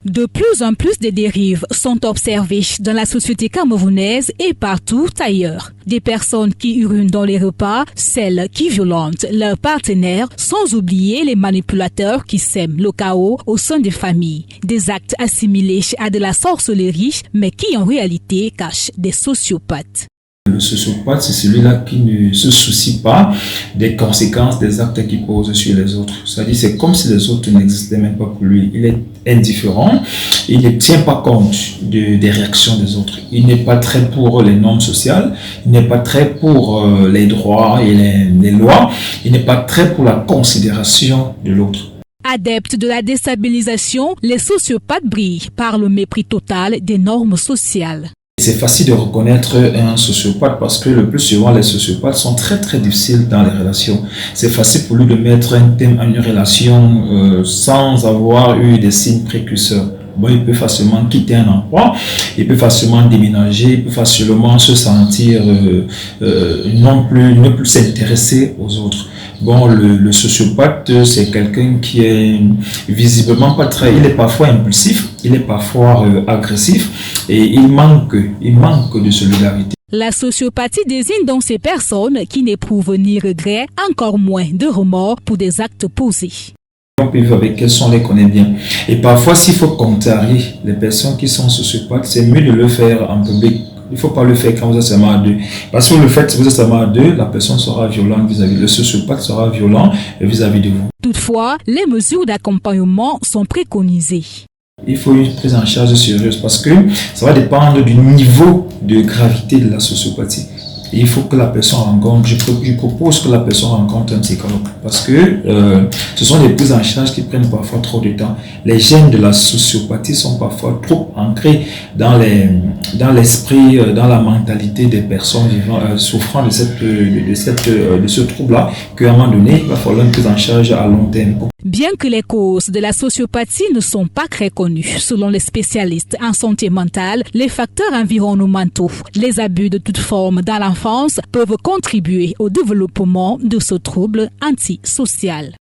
De plus en plus de dérives sont observées dans la société camerounaise et partout ailleurs. Des personnes qui urinent dans les repas, celles qui violentent leurs partenaires, sans oublier les manipulateurs qui sèment le chaos au sein des familles. Des actes assimilés à de la sorcellerie, mais qui en réalité cachent des sociopathes. Le sociopathe, c'est celui-là qui ne se soucie pas des conséquences des actes qu'il pose sur les autres. C'est-à-dire, c'est comme si les autres n'existaient même pas pour lui. Il est indifférent, il ne tient pas compte des réactions des autres. Il n'est pas très pour les normes sociales, il n'est pas très pour les droits et les lois, il n'est pas très pour la considération de l'autre. Adeptes de la déstabilisation, les sociopathes brillent par le mépris total des normes sociales. C'est facile de reconnaître un sociopathe parce que le plus souvent, les sociopathes sont très difficiles dans les relations. C'est facile pour lui de mettre un thème à une relation sans avoir eu des signes précurseurs. Bon, il peut facilement quitter un emploi, il peut facilement déménager, il peut facilement se sentir ne plus s'intéresser aux autres. Bon, le sociopathe, c'est quelqu'un qui est visiblement pas très... Il est parfois impulsif, il est parfois agressif et il manque de solidarité. La sociopathie désigne donc ces personnes qui n'éprouvent ni regret, encore moins de remords pour des actes posés. On peut vivre avec elles, on les connaît bien. Et parfois, s'il faut contrarier les personnes qui sont sociopathes, c'est mieux de le faire en public. Il ne faut pas le faire quand vous êtes seulement à deux. Parce que le fait, si vous êtes seulement à deux, la personne sera violente vis-à-vis, le sociopathe sera violent vis-à-vis de vous. Toutefois, les mesures d'accompagnement sont préconisées. Il faut une prise en charge sérieuse parce que ça va dépendre du niveau de gravité de la sociopathie. Et il faut que la personne rencontre, je propose que la personne rencontre un psychologue parce que ce sont des prises en charge qui prennent parfois trop de temps. Les gènes de la sociopathie sont parfois trop ancrés dans l'esprit, dans la mentalité des personnes souffrant de ce trouble-là, qu'à un moment donné, il va falloir une prise en charge à long terme. Bien que les causes de la sociopathie ne sont pas très connues, selon les spécialistes en santé mentale, les facteurs environnementaux, les abus de toute forme dans l'enfance peuvent contribuer au développement de ce trouble antisocial.